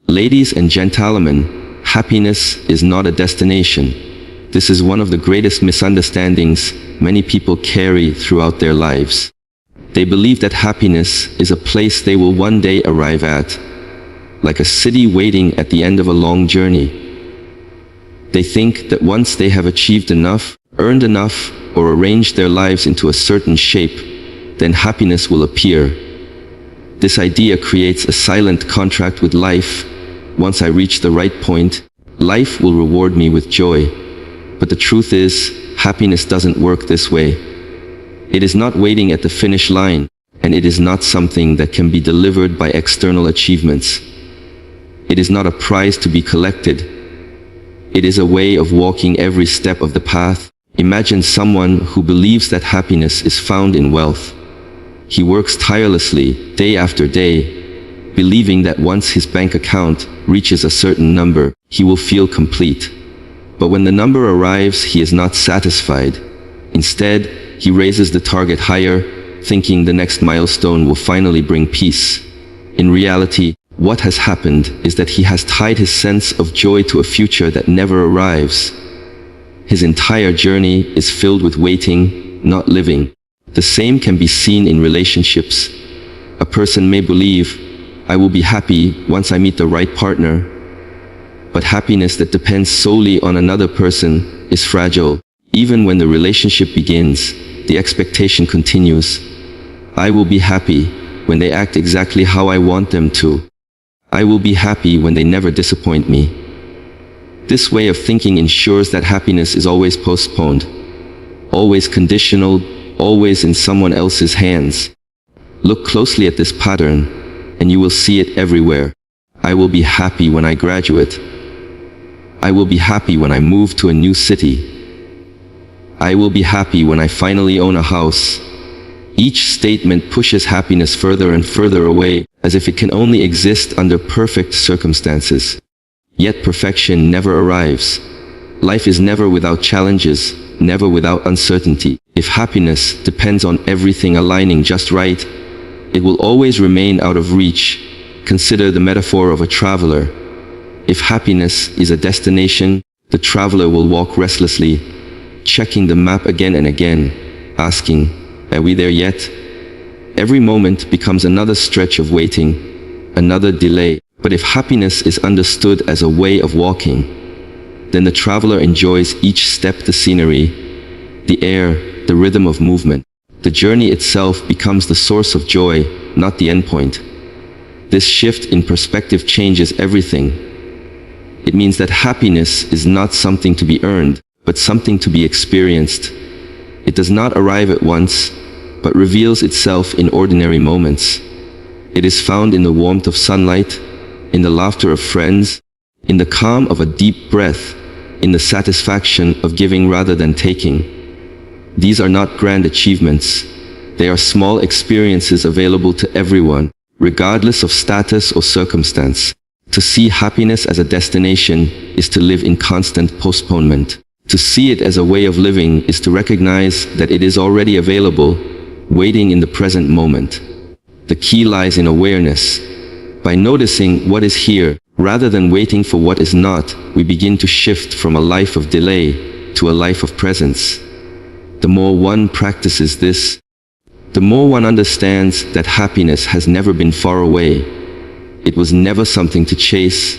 Ladies and gentlemen, happiness is not a destination. This is one of the greatest misunderstandings many people carry throughout their lives. They believe that happiness is a place they will one day arrive at, like a city waiting at the end of a long journey. They think that once they have achieved enough, earned enough, or arranged their lives into a certain shape, then happiness will appear. This idea creates a silent contract with life. Once I reach the right point, life will reward me with joy. But the truth is, happiness doesn't work this way. It is not waiting at the finish line, and it is not something that can be delivered by external achievements. It is not a prize to be collected. It is a way of walking every step of the path. Imagine someone who believes that happiness is found in wealth. He works tirelessly, day after day, believing that once his bank account reaches a certain number, he will feel complete. But when the number arrives, he is not satisfied. Instead, he raises the target higher, thinking the next milestone will finally bring peace. In reality, what has happened is that he has tied his sense of joy to a future that never arrives. His entire journey is filled with waiting, not living. The same can be seen in relationships. A person may believe, I will be happy once I meet the right partner. But happiness that depends solely on another person is fragile. Even when the relationship begins, the expectation continues. I will be happy when they act exactly how I want them to. I will be happy when they never disappoint me. This way of thinking ensures that happiness is always postponed, always conditional, always in someone else's hands. Look closely at this pattern, and you will see it everywhere. I will be happy when I graduate. I will be happy when I move to a new city. I will be happy when I finally own a house. Each statement pushes happiness further and further away, as if it can only exist under perfect circumstances. Yet perfection never arrives. Life is never without challenges, never without uncertainty. If happiness depends on everything aligning just right, it will always remain out of reach. Consider the metaphor of a traveler. If happiness is a destination, the traveler will walk restlessly, checking the map again and again, asking, are we there yet? Every moment becomes another stretch of waiting, another delay. But if happiness is understood as a way of walking, then the traveler enjoys each step, the scenery, the air, the rhythm of movement. The journey itself becomes the source of joy, not the endpoint. This shift in perspective changes everything. It means that happiness is not something to be earned, but something to be experienced. It does not arrive at once, but reveals itself in ordinary moments. It is found in the warmth of sunlight, in the laughter of friends, in the calm of a deep breath, in the satisfaction of giving rather than taking. These are not grand achievements. They are small experiences available to everyone, regardless of status or circumstance. To see happiness as a destination is to live in constant postponement. To see it as a way of living is to recognize that it is already available, waiting in the present moment. The key lies in awareness. By noticing what is here, rather than waiting for what is not, we begin to shift from a life of delay to a life of presence. The more one practices this, the more one understands that happiness has never been far away. It was never something to chase,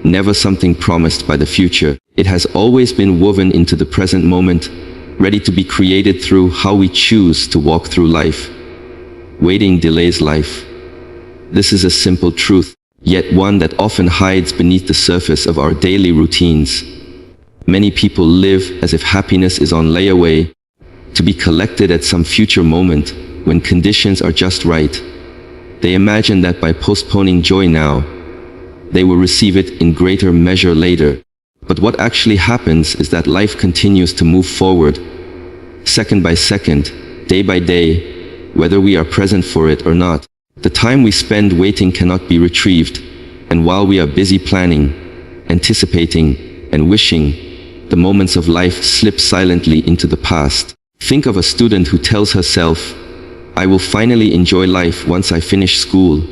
never something promised by the future. It has always been woven into the present moment, ready to be created through how we choose to walk through life. Waiting delays life. This is a simple truth, yet one that often hides beneath the surface of our daily routines. Many people live as if happiness is on layaway, to be collected at some future moment when conditions are just right. They imagine that by postponing joy now, they will receive it in greater measure later. But what actually happens is that life continues to move forward, second by second, day by day, whether we are present for it or not. The time we spend waiting cannot be retrieved, and while we are busy planning, anticipating, and wishing, the moments of life slip silently into the past. Think of a student who tells herself, I will finally enjoy life once I finish school.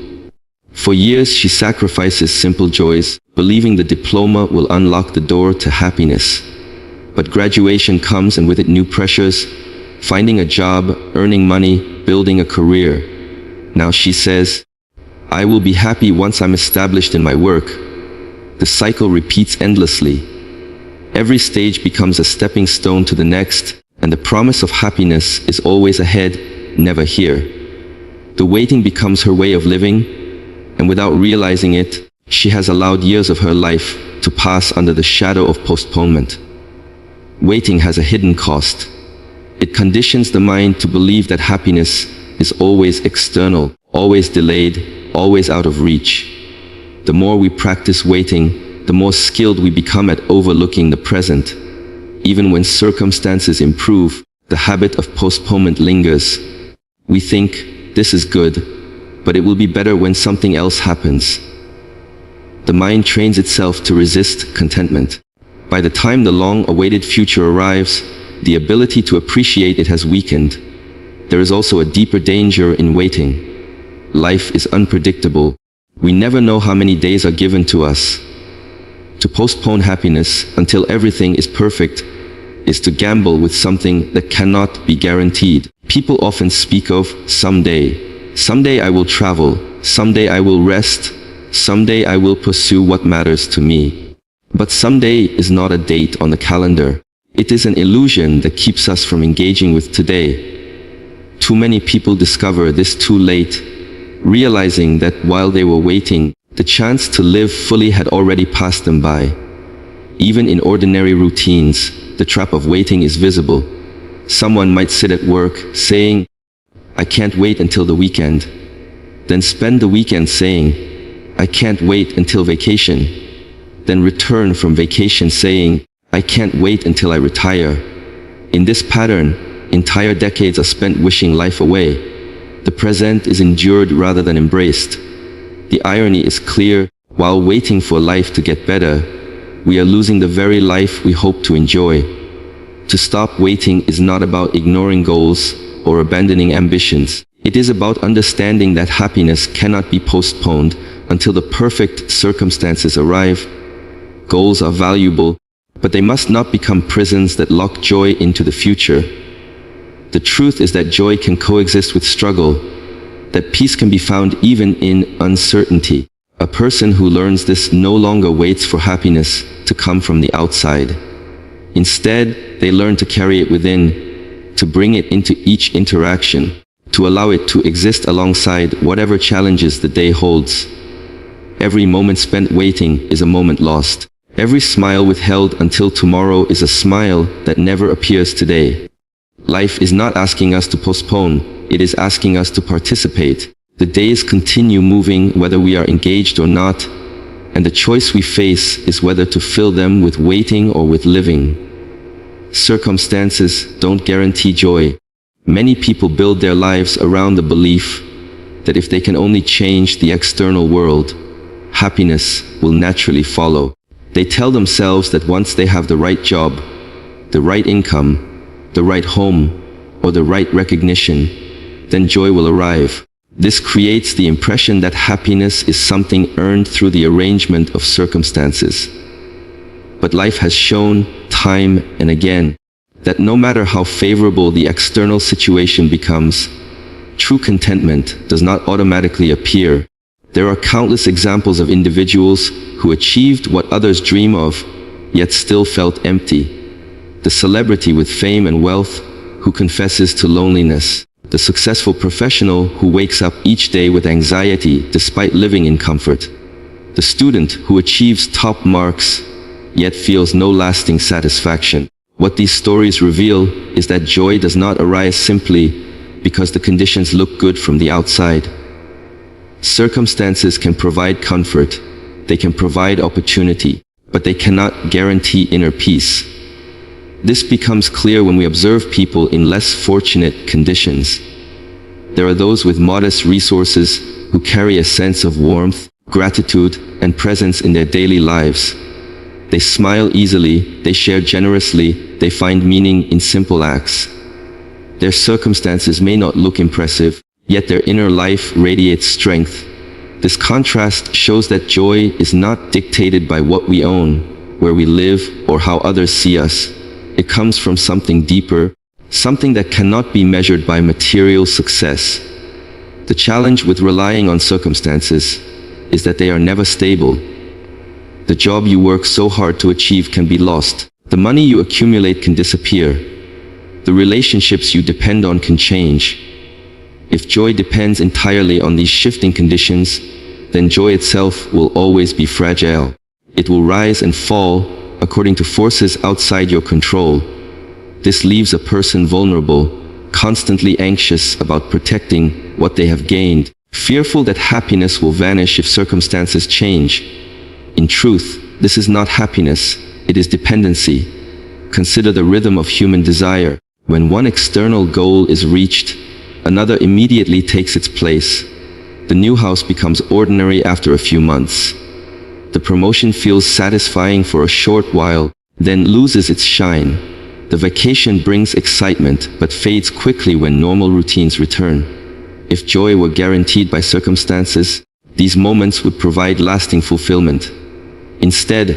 For years, she sacrifices simple joys, believing the diploma will unlock the door to happiness. But graduation comes, and with it new pressures, finding a job, earning money, building a career. Now she says, "I will be happy once I'm established in my work." The cycle repeats endlessly. Every stage becomes a stepping stone to the next, and the promise of happiness is always ahead, never here. The waiting becomes her way of living, and without realizing it, she has allowed years of her life to pass under the shadow of postponement. Waiting has a hidden cost. It conditions the mind to believe that happiness is always external, always delayed, always out of reach. The more we practice waiting, the more skilled we become at overlooking the present. Even when circumstances improve, the habit of postponement lingers. We think, this is good, but it will be better when something else happens. The mind trains itself to resist contentment. By the time the long-awaited future arrives, the ability to appreciate it has weakened. There is also a deeper danger in waiting. Life is unpredictable. We never know how many days are given to us. To postpone happiness until everything is perfect is to gamble with something that cannot be guaranteed. People often speak of someday. Someday I will travel. Someday I will rest. Someday I will pursue what matters to me. But someday is not a date on the calendar. It is an illusion that keeps us from engaging with today. Too many people discover this too late, realizing that while they were waiting, the chance to live fully had already passed them by. Even in ordinary routines, the trap of waiting is visible. Someone might sit at work, saying, "I can't wait until the weekend." Then spend the weekend saying, "I can't wait until vacation." Then return from vacation saying, "I can't wait until I retire." In this pattern, entire decades are spent wishing life away. The present is endured rather than embraced. The irony is clear. While waiting for life to get better, we are losing the very life we hope to enjoy. To stop waiting is not about ignoring goals or abandoning ambitions. It is about understanding that happiness cannot be postponed until the perfect circumstances arrive. Goals are valuable, but they must not become prisons that lock joy into the future. The truth is that joy can coexist with struggle, that peace can be found even in uncertainty. A person who learns this no longer waits for happiness to come from the outside. Instead, they learn to carry it within, to bring it into each interaction, to allow it to exist alongside whatever challenges the day holds. Every moment spent waiting is a moment lost. Every smile withheld until tomorrow is a smile that never appears today. Life is not asking us to postpone, it is asking us to participate. The days continue moving whether we are engaged or not, and the choice we face is whether to fill them with waiting or with living. Circumstances don't guarantee joy. Many people build their lives around the belief that if they can only change the external world, happiness will naturally follow. They tell themselves that once they have the right job, the right income, the right home, or the right recognition, then joy will arrive. This creates the impression that happiness is something earned through the arrangement of circumstances. But life has shown, time and again, that no matter how favorable the external situation becomes, true contentment does not automatically appear. There are countless examples of individuals who achieved what others dream of, yet still felt empty. The celebrity with fame and wealth who confesses to loneliness. The successful professional who wakes up each day with anxiety despite living in comfort. The student who achieves top marks, yet feels no lasting satisfaction. What these stories reveal is that joy does not arise simply because the conditions look good from the outside. Circumstances can provide comfort, they can provide opportunity, but they cannot guarantee inner peace. This becomes clear when we observe people in less fortunate conditions. There are those with modest resources who carry a sense of warmth, gratitude, and presence in their daily lives. They smile easily, they share generously, they find meaning in simple acts. Their circumstances may not look impressive, yet their inner life radiates strength. This contrast shows that joy is not dictated by what we own, where we live, or how others see us. It comes from something deeper, something that cannot be measured by material success. The challenge with relying on circumstances is that they are never stable. The job you work so hard to achieve can be lost. The money you accumulate can disappear. The relationships you depend on can change. If joy depends entirely on these shifting conditions, then joy itself will always be fragile. It will rise and fall according to forces outside your control. This leaves a person vulnerable, constantly anxious about protecting what they have gained, fearful that happiness will vanish if circumstances change. In truth, this is not happiness, it is dependency. Consider the rhythm of human desire. When one external goal is reached, another immediately takes its place. The new house becomes ordinary after a few months. The promotion feels satisfying for a short while, then loses its shine. The vacation brings excitement, but fades quickly when normal routines return. If joy were guaranteed by circumstances, these moments would provide lasting fulfillment. Instead,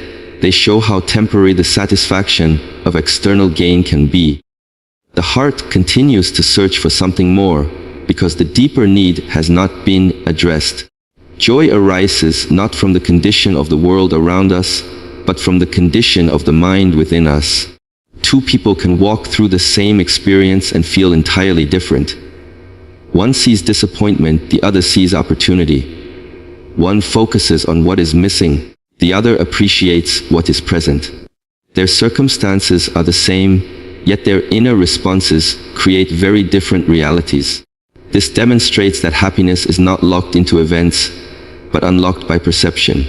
they show how temporary the satisfaction of external gain can be. The heart continues to search for something more, because the deeper need has not been addressed. Joy arises not from the condition of the world around us, but from the condition of the mind within us. Two people can walk through the same experience and feel entirely different. One sees disappointment, the other sees opportunity. One focuses on what is missing, the other appreciates what is present. Their circumstances are the same, yet their inner responses create very different realities. This demonstrates that happiness is not locked into events, but unlocked by perception.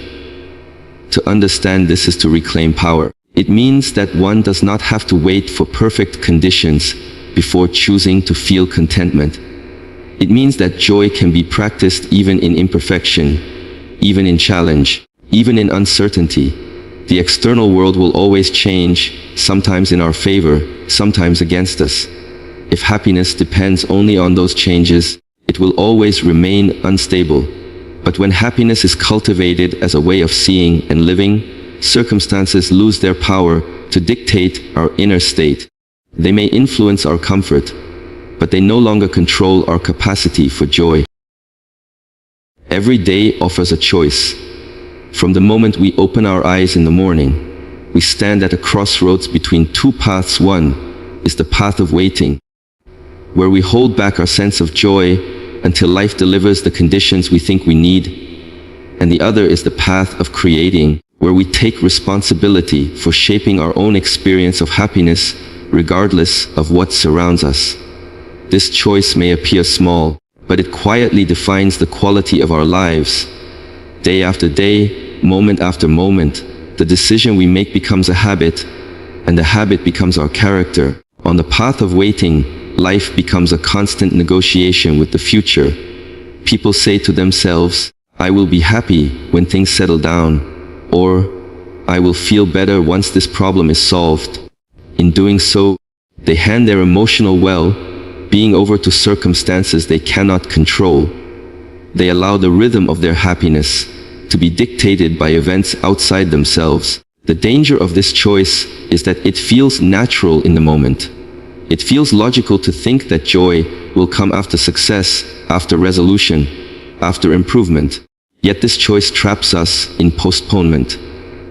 To understand this is to reclaim power. It means that one does not have to wait for perfect conditions before choosing to feel contentment. It means that joy can be practiced even in imperfection, even in challenge, even in uncertainty. The external world will always change, sometimes in our favor, sometimes against us. If happiness depends only on those changes, it will always remain unstable. But when happiness is cultivated as a way of seeing and living, circumstances lose their power to dictate our inner state. They may influence our comfort, but they no longer control our capacity for joy. Every day offers a choice. From the moment we open our eyes in the morning, we stand at a crossroads between two paths. One is the path of waiting, where we hold back our sense of joy until life delivers the conditions we think we need. And the other is the path of creating, where we take responsibility for shaping our own experience of happiness, regardless of what surrounds us. This choice may appear small, but it quietly defines the quality of our lives. Day after day, moment after moment, the decision we make becomes a habit, and the habit becomes our character. On the path of waiting, life becomes a constant negotiation with the future. People say to themselves, "I will be happy when things settle down," or "I will feel better once this problem is solved." In doing so, they hand their emotional well-being over to circumstances they cannot control. They allow the rhythm of their happiness to be dictated by events outside themselves. The danger of this choice is that it feels natural in the moment. It feels logical to think that joy will come after success, after resolution, after improvement. Yet this choice traps us in postponement,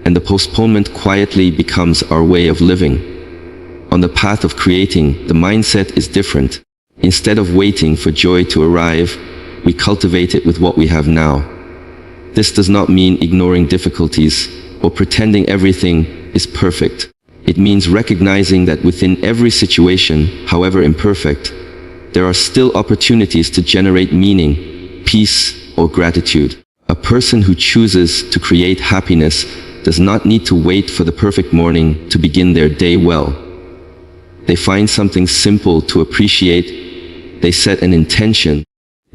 and the postponement quietly becomes our way of living. On the path of creating, the mindset is different. Instead of waiting for joy to arrive, we cultivate it with what we have now. This does not mean ignoring difficulties or pretending everything is perfect. It means recognizing that within every situation, however imperfect, there are still opportunities to generate meaning, peace, or gratitude. A person who chooses to create happiness does not need to wait for the perfect morning to begin their day well. They find something simple to appreciate. They set an intention.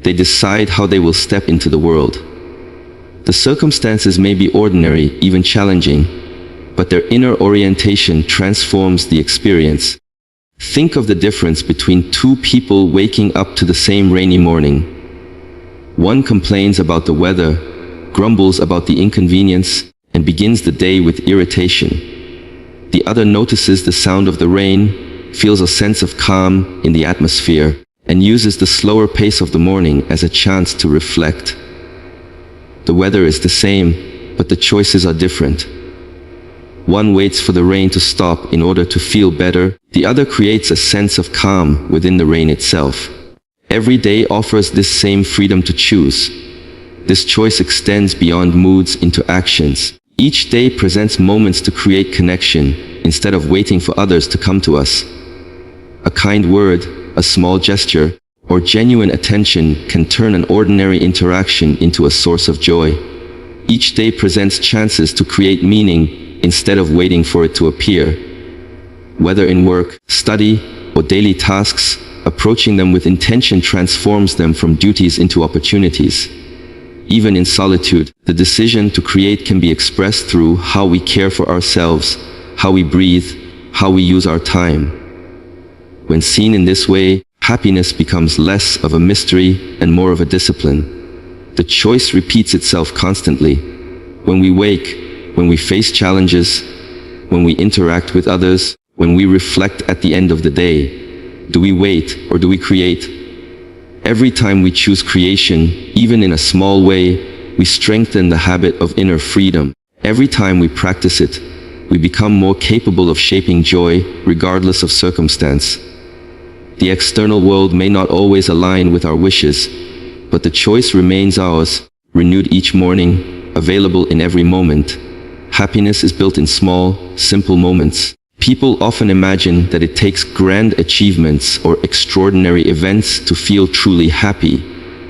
They decide how they will step into the world. The circumstances may be ordinary, even challenging, but their inner orientation transforms the experience. Think of the difference between two people waking up to the same rainy morning. One complains about the weather, grumbles about the inconvenience, and begins the day with irritation. The other notices the sound of the rain, feels a sense of calm in the atmosphere, and uses the slower pace of the morning as a chance to reflect. The weather is the same, but the choices are different. One waits for the rain to stop in order to feel better, the other creates a sense of calm within the rain itself. Every day offers this same freedom to choose. This choice extends beyond moods into actions. Each day presents moments to create connection, instead of waiting for others to come to us. A kind word, a small gesture, or genuine attention can turn an ordinary interaction into a source of joy. Each day presents chances to create meaning, instead of waiting for it to appear. Whether in work, study, or daily tasks, approaching them with intention transforms them from duties into opportunities. Even in solitude, the decision to create can be expressed through how we care for ourselves, how we breathe, how we use our time. When seen in this way, happiness becomes less of a mystery and more of a discipline. The choice repeats itself constantly. When we wake, when we face challenges, when we interact with others, when we reflect at the end of the day, do we wait or do we create? Every time we choose creation, even in a small way, we strengthen the habit of inner freedom. Every time we practice it, we become more capable of shaping joy, regardless of circumstance. The external world may not always align with our wishes, but the choice remains ours, renewed each morning, available in every moment. Happiness is built in small, simple moments. People often imagine that it takes grand achievements or extraordinary events to feel truly happy,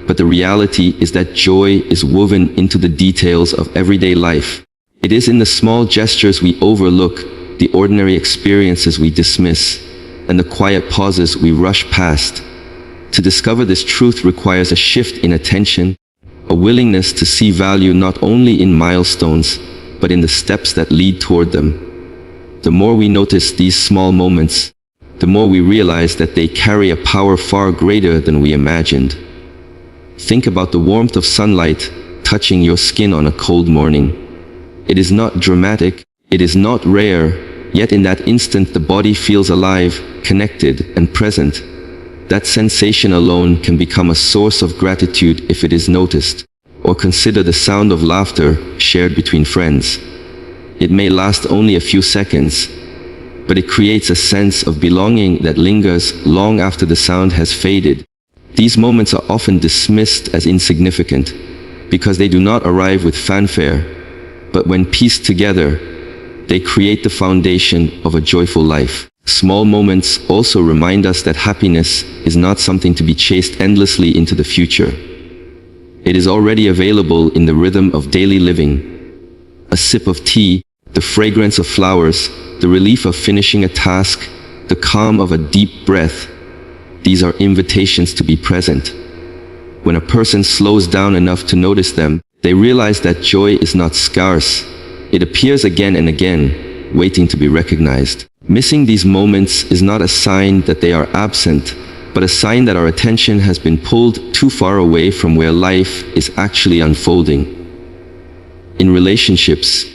but the reality is that joy is woven into the details of everyday life. It is in the small gestures we overlook, the ordinary experiences we dismiss, and the quiet pauses we rush past. To discover this truth requires a shift in attention, a willingness to see value not only in milestones, but in the steps that lead toward them. The more we notice these small moments, the more we realize that they carry a power far greater than we imagined. Think about the warmth of sunlight touching your skin on a cold morning. It is not dramatic, it is not rare, yet in that instant the body feels alive, connected, and present. That sensation alone can become a source of gratitude if it is noticed. Or consider the sound of laughter shared between friends. It may last only a few seconds, but it creates a sense of belonging that lingers long after the sound has faded. These moments are often dismissed as insignificant because they do not arrive with fanfare, but when pieced together, they create the foundation of a joyful life. Small moments also remind us that happiness is not something to be chased endlessly into the future. It is already available in the rhythm of daily living. A sip of tea, the fragrance of flowers, the relief of finishing a task, the calm of a deep breath. These are invitations to be present. When a person slows down enough to notice them, they realize that joy is not scarce. It appears again and again, waiting to be recognized. Missing these moments is not a sign that they are absent, but a sign that our attention has been pulled too far away from where life is actually unfolding. In relationships,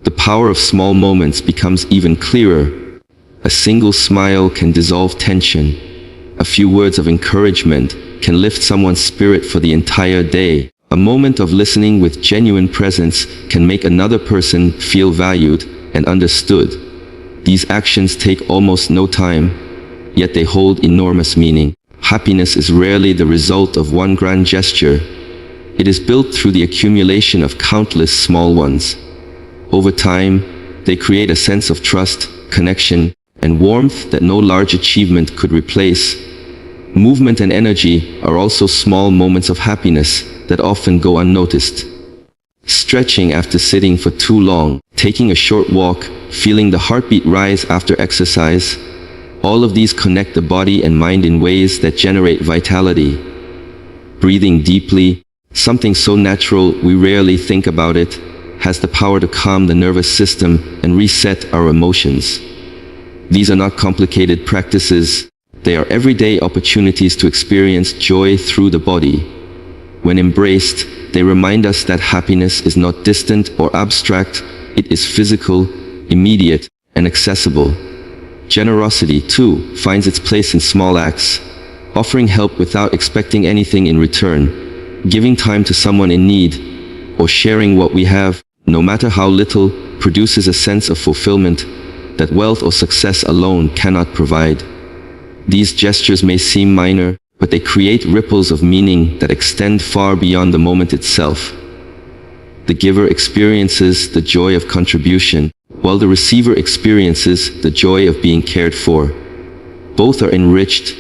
the power of small moments becomes even clearer. A single smile can dissolve tension. A few words of encouragement can lift someone's spirit for the entire day. A moment of listening with genuine presence can make another person feel valued and understood. These actions take almost no time, yet they hold enormous meaning. Happiness is rarely the result of one grand gesture. It is built through the accumulation of countless small ones. Over time, they create a sense of trust, connection, and warmth that no large achievement could replace. Movement and energy are also small moments of happiness that often go unnoticed. Stretching after sitting for too long, taking a short walk, feeling the heartbeat rise after exercise. All of these connect the body and mind in ways that generate vitality. Breathing deeply, something so natural we rarely think about it, has the power to calm the nervous system and reset our emotions. These are not complicated practices. They are everyday opportunities to experience joy through the body. When embraced, they remind us that happiness is not distant or abstract, it is physical, immediate, and accessible. Generosity, too, finds its place in small acts, offering help without expecting anything in return, giving time to someone in need, or sharing what we have, no matter how little, produces a sense of fulfillment that wealth or success alone cannot provide. These gestures may seem minor, but they create ripples of meaning that extend far beyond the moment itself. The giver experiences the joy of contribution, while the receiver experiences the joy of being cared for. Both are enriched,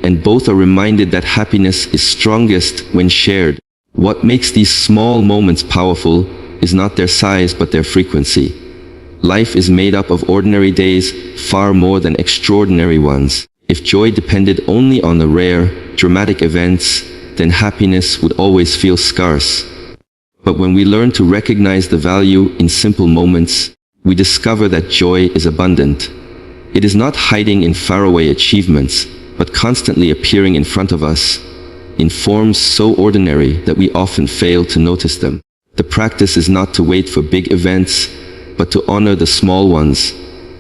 and both are reminded that happiness is strongest when shared. What makes these small moments powerful is not their size but their frequency. Life is made up of ordinary days far more than extraordinary ones. If joy depended only on the rare, dramatic events, then happiness would always feel scarce. But when we learn to recognize the value in simple moments, we discover that joy is abundant. It is not hiding in faraway achievements, but constantly appearing in front of us, in forms so ordinary that we often fail to notice them. The practice is not to wait for big events, but to honor the small ones,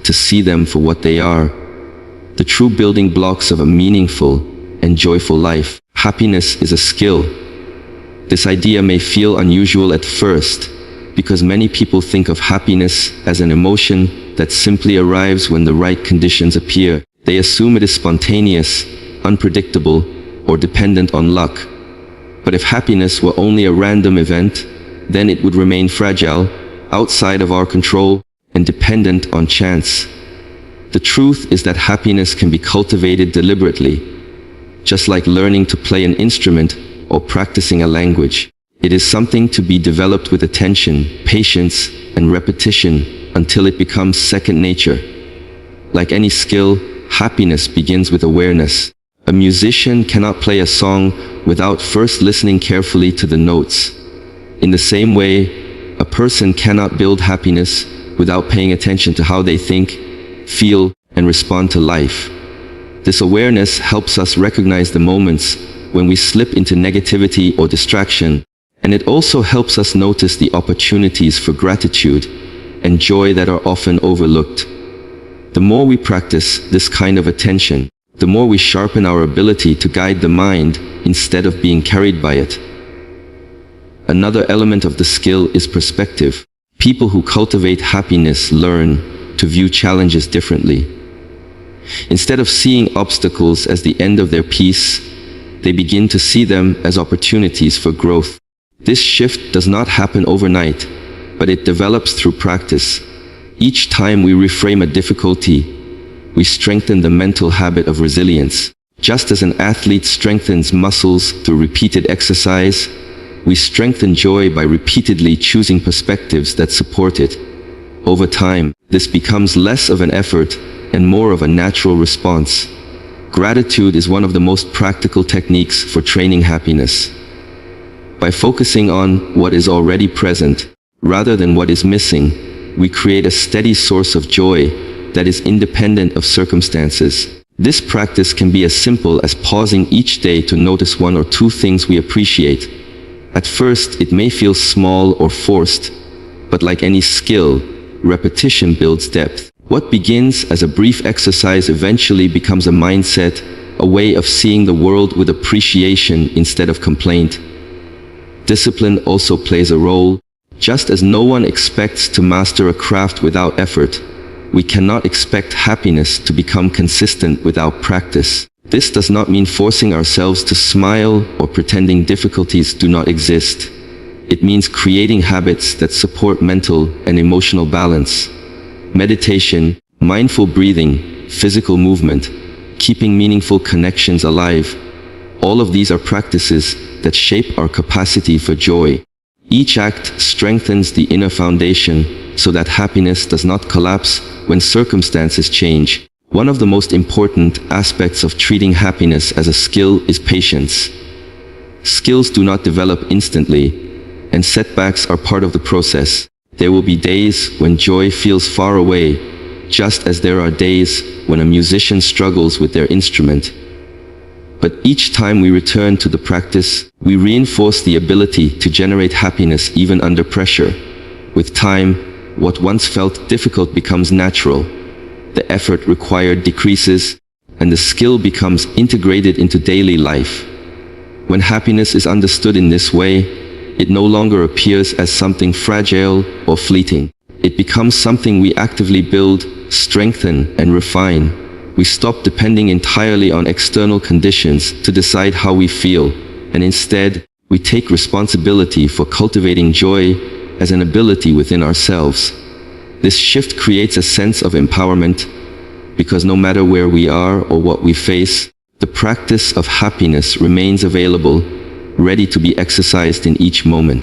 to see them for what they are. The true building blocks of a meaningful and joyful life. Happiness is a skill. This idea may feel unusual at first, because many people think of happiness as an emotion that simply arrives when the right conditions appear. They assume it is spontaneous, unpredictable, or dependent on luck. But if happiness were only a random event, then it would remain fragile, outside of our control, and dependent on chance. The truth is that happiness can be cultivated deliberately, just like learning to play an instrument or practicing a language. It is something to be developed with attention, patience, and repetition until it becomes second nature. Like any skill, happiness begins with awareness. A musician cannot play a song without first listening carefully to the notes. In the same way, a person cannot build happiness without paying attention to how they think, feel, and respond to life. This awareness helps us recognize the moments when we slip into negativity or distraction, and it also helps us notice the opportunities for gratitude and joy that are often overlooked. The more we practice this kind of attention, the more we sharpen our ability to guide the mind instead of being carried by it. Another element of the skill is perspective. People who cultivate happiness learn to view challenges differently. Instead of seeing obstacles as the end of their piece, they begin to see them as opportunities for growth. This shift does not happen overnight, but it develops through practice. Each time we reframe a difficulty, we strengthen the mental habit of resilience. Just as an athlete strengthens muscles through repeated exercise, we strengthen joy by repeatedly choosing perspectives that support it. Over time, this becomes less of an effort and more of a natural response. Gratitude is one of the most practical techniques for training happiness. By focusing on what is already present, rather than what is missing, we create a steady source of joy that is independent of circumstances. This practice can be as simple as pausing each day to notice one or two things we appreciate. At first, it may feel small or forced, but like any skill, repetition builds depth. What begins as a brief exercise eventually becomes a mindset, a way of seeing the world with appreciation instead of complaint. Discipline also plays a role. Just as no one expects to master a craft without effort, we cannot expect happiness to become consistent without practice. This does not mean forcing ourselves to smile or pretending difficulties do not exist. It means creating habits that support mental and emotional balance. Meditation, mindful breathing, physical movement, keeping meaningful connections alive. All of these are practices that shape our capacity for joy. Each act strengthens the inner foundation so that happiness does not collapse when circumstances change. One of the most important aspects of treating happiness as a skill is patience. Skills do not develop instantly, and setbacks are part of the process. There will be days when joy feels far away, just as there are days when a musician struggles with their instrument. But each time we return to the practice, we reinforce the ability to generate happiness even under pressure. With time, what once felt difficult becomes natural. The effort required decreases, and the skill becomes integrated into daily life. When happiness is understood in this way, it no longer appears as something fragile or fleeting. It becomes something we actively build, strengthen, and refine. We stop depending entirely on external conditions to decide how we feel, and instead, we take responsibility for cultivating joy as an ability within ourselves. This shift creates a sense of empowerment, because no matter where we are or what we face, the practice of happiness remains available, ready to be exercised in each moment.